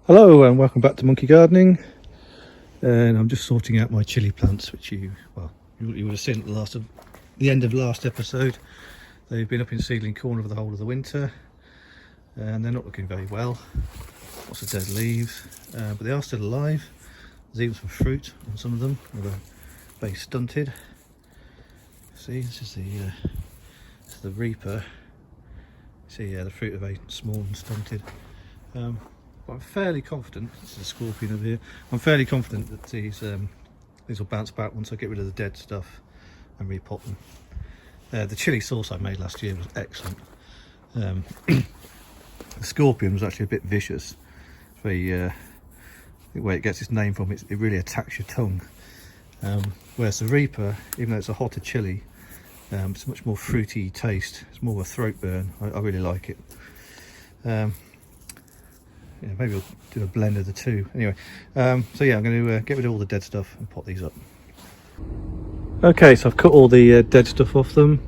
Hello and welcome back to Monkey Gardening. And I'm just sorting out my chilli plants, which you would have seen at the end of last episode. They've been up in seedling corn for the whole of the winter, and they're not looking very well. Lots of dead leaves, but they are still alive. There's even some fruit on some of them, although very stunted. See, this is the reaper. See, yeah, the fruit are very small and stunted. But I'm fairly confident, this is a scorpion over here, I'm fairly confident that these will bounce back once I get rid of the dead stuff and repot them. The chilli sauce I made last year was excellent. The scorpion was actually a bit vicious. It's very, the way it gets its name from, it really attacks your tongue. Whereas the reaper, even though it's a hotter chilli, it's a much more fruity taste. It's more of a throat burn. I really like it. Yeah, maybe we'll do a blend of the two. Anyway, so yeah, I'm going to get rid of all the dead stuff and pot these up. Okay, so I've cut all the dead stuff off them,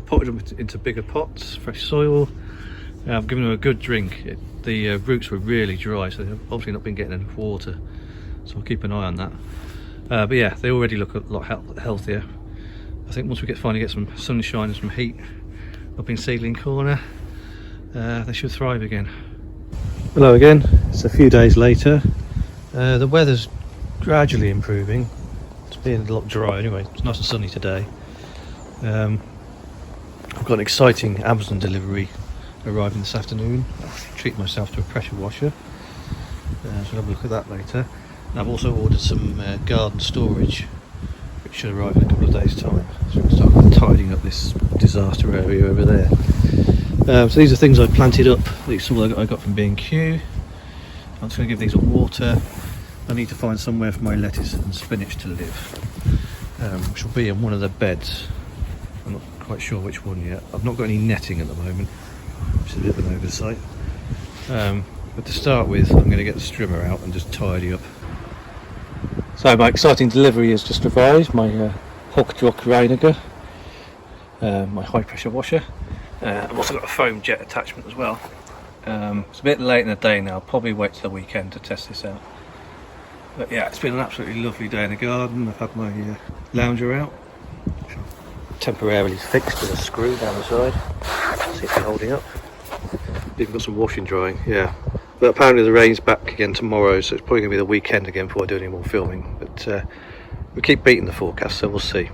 potted them into bigger pots, fresh soil. I've given them a good drink. The roots were really dry, so they've obviously not been getting enough water, so I'll keep an eye on that. But yeah, they already look a lot healthier. I think once we finally get some sunshine and some heat up in seedling corner, they should thrive again. Hello again, it's a few days later. The weather's gradually improving. It's been a lot drier anyway, it's nice and sunny today. I've got an exciting Amazon delivery arriving this afternoon. I'll treat myself to a pressure washer, so we'll have a look at that later. And I've also ordered some garden storage, which should arrive in a couple of days' time. So we'll start tidying up this disaster area over there. So these are things I planted up. These are all I got from B&Q. I'm just going to give these a water. I need to find somewhere for my lettuce and spinach to live, which will be in one of the beds. I'm not quite sure which one yet. I've not got any netting at the moment, which is a bit of an oversight. But to start with, I'm going to get the strimmer out and just tidy up. So my exciting delivery has just arrived. My Hochdruck Reiniger, my high pressure washer. I've also got a foam jet attachment as well. It's a bit late in the day now. I'll probably wait till the weekend to test this out. But yeah, it's been an absolutely lovely day in the garden. I've had my lounger out, which I've temporarily fixed with a screw down the side. See if it's holding up. Even got some washing drying, yeah. But apparently the rain's back again tomorrow, so it's probably going to be the weekend again before I do any more filming. But we keep beating the forecast, so we'll see.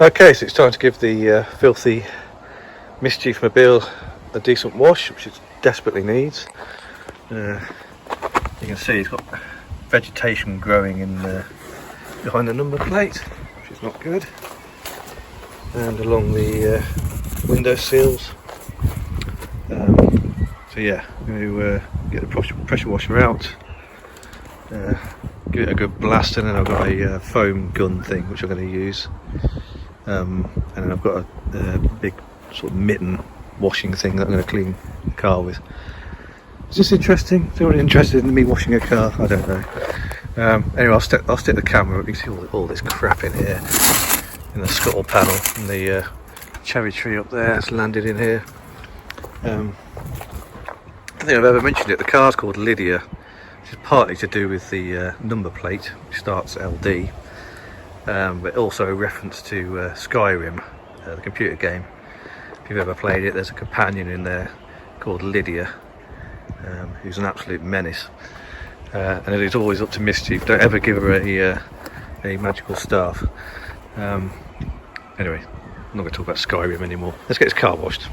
Okay, so it's time to give the filthy mischief mobile a decent wash, which it desperately needs. You can see it's got vegetation growing in behind the number plate, which is not good, and along the window sills. So yeah, I'm going to get the pressure washer out, give it a good blast, and then I've got a foam gun thing which I'm going to use, and then I've got a big sort of mitten washing thing that I'm going to clean the car with. Is this interesting? Is anyone interested in me washing a car? I don't know. Anyway, I'll stick the camera up. You can see all this crap in here, in the scuttle panel, and the cherry tree up there that's landed in here. I don't think I've ever mentioned it. The car's called Lydia, which is partly to do with the number plate, which starts LD, but also a reference to Skyrim, the computer game. If you've ever played it, there's a companion in there called Lydia, who's an absolute menace, and it is always up to mischief. Don't ever give her a magical staff. Anyway, I'm not going to talk about Skyrim anymore. Let's get this car washed.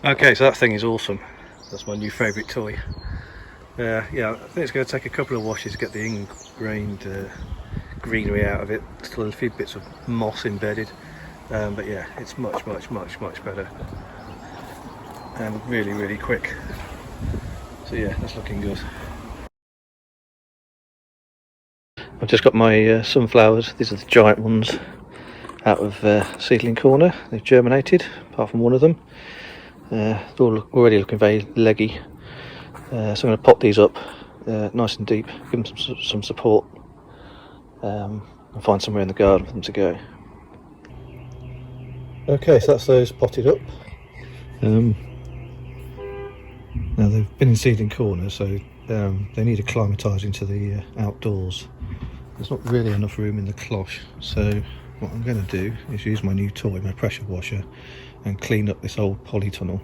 Okay, so that thing is awesome. That's my new favourite toy. Yeah, I think it's going to take a couple of washes to get the ingrained greenery out of it. Still a few bits of moss embedded, but yeah, it's much better. and really quick. So yeah, that's looking good. I've just got my sunflowers. These are the giant ones out of seedling corner. They've germinated, apart from one of them. They're all already looking very leggy. So I'm going to pot these up nice and deep, give them some support, and find somewhere in the garden for them to go. Okay, so that's those potted up. Now they've been in seedling corner, so they need acclimatising to the outdoors. There's not really enough room in the cloche, so what I'm going to do is use my new toy, my pressure washer, and clean up this old polytunnel.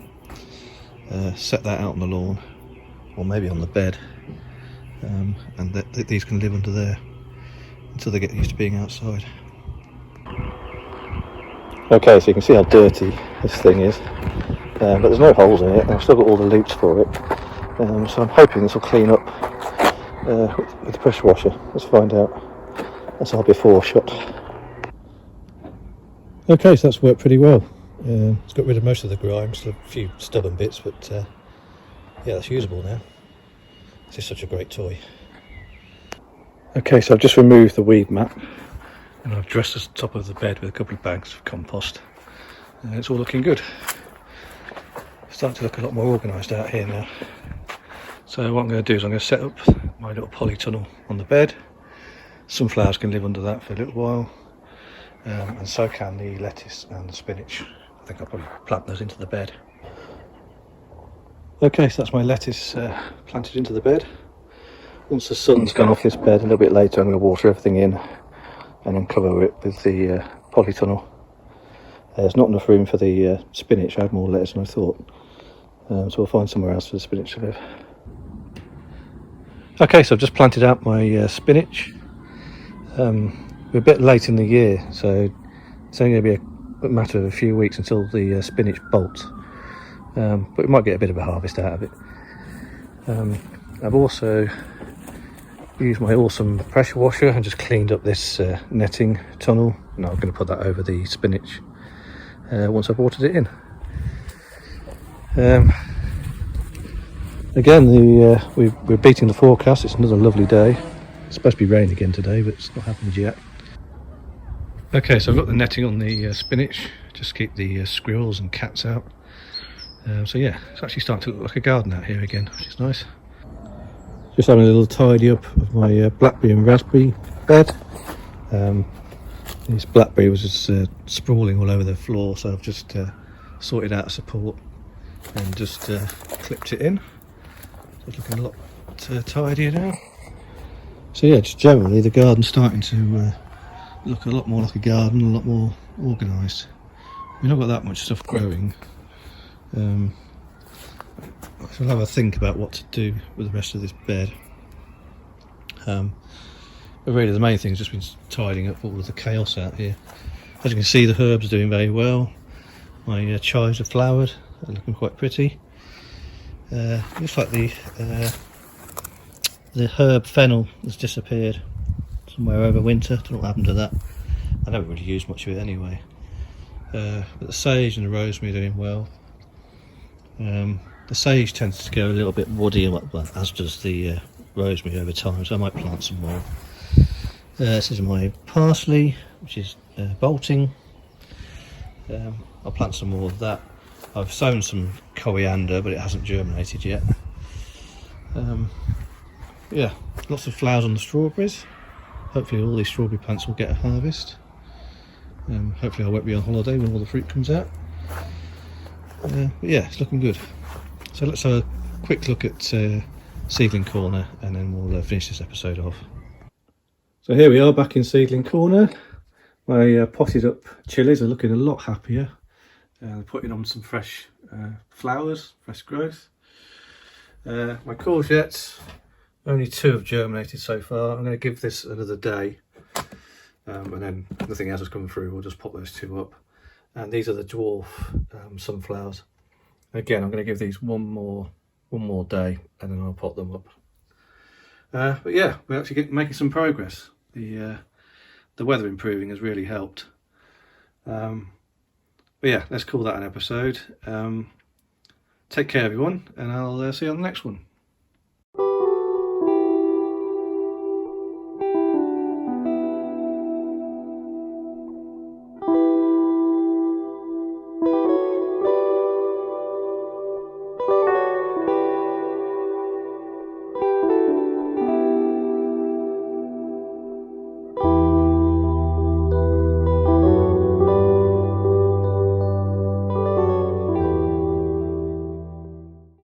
Set that out on the lawn, or maybe on the bed, and these can live under there until they get used to being outside. Okay, so you can see how dirty this thing is, but there's no holes in it, and I've still got all the loops for it, so I'm hoping this will clean up with the pressure washer. Let's find out. That's our before shot. Okay, so that's worked pretty well. It's got rid of most of the grime, still a few stubborn bits, but yeah, that's usable now. This is such a great toy. Okay, so I've just removed the weed mat, and I've dressed the top of the bed with a couple of bags of compost. It's all looking good. It's starting to look a lot more organised out here now. So what I'm going to do is I'm going to set up my little polytunnel on the bed. Sunflowers can live under that for a little while, and so can the lettuce and the spinach. I think I'll probably plant those into the bed. Okay, so that's my lettuce planted into the bed. Once the sun's gone off this bed a little bit later, I'm going to water everything in and then cover it with the polytunnel. There's not enough room for the spinach. I had more lettuce than I thought, so we'll find somewhere else for the spinach to live. Okay, so I've just planted out my spinach. We're a bit late in the year, so it's only going to be a matter of a few weeks until the spinach bolts, but we might get a bit of a harvest out of it. I've also used my awesome pressure washer and just cleaned up this netting tunnel, and I'm going to put that over the spinach once I've watered it in. Again, we're beating the forecast. It's another lovely day. It's supposed to be rain again today, but it's not happened yet. Okay, so I've got the netting on the spinach, just to keep the squirrels and cats out. So yeah, it's actually starting to look like a garden out here again, which is nice. Just having a little tidy up of my blackberry and raspberry bed. This blackberry was just sprawling all over the floor, so I've just sorted out a support and just clipped it in. So it's looking a lot tidier now. So yeah, just generally the garden's starting to look a lot more like a garden, a lot more organised. We've not got that much stuff growing. So I'll have a think about what to do with the rest of this bed. But really the main thing has just been tidying up all of the chaos out here. As you can see, the herbs are doing very well. My chives are flowered, they're looking quite pretty. Looks like the herb fennel has disappeared somewhere over winter. Don't know what happened to that. I never really used much of it anyway. But the sage and the rosemary are doing well. The sage tends to go a little bit woody, as does the rosemary over time, so I might plant some more. This is my parsley, which is bolting. I'll plant some more of that. I've sown some coriander, but it hasn't germinated yet. Yeah, lots of flowers on the strawberries. Hopefully all these strawberry plants will get a harvest. Hopefully I won't be on holiday when all the fruit comes out. But yeah, it's looking good. So let's have a quick look at seedling corner, and then we'll finish this episode off. So here we are back in seedling corner. My potted up chilies are looking a lot happier. They're putting on some fresh flowers, fresh growth. My courgettes, only 2 have germinated so far. I'm going to give this another day, and then nothing else has come through. We'll just pop those 2 up. And these are the dwarf sunflowers. Again, I'm going to give these one more day, and then I'll pot them up. But yeah, we're actually making some progress. The weather improving has really helped. But yeah, let's call that an episode. Take care everyone, and I'll see you on the next one.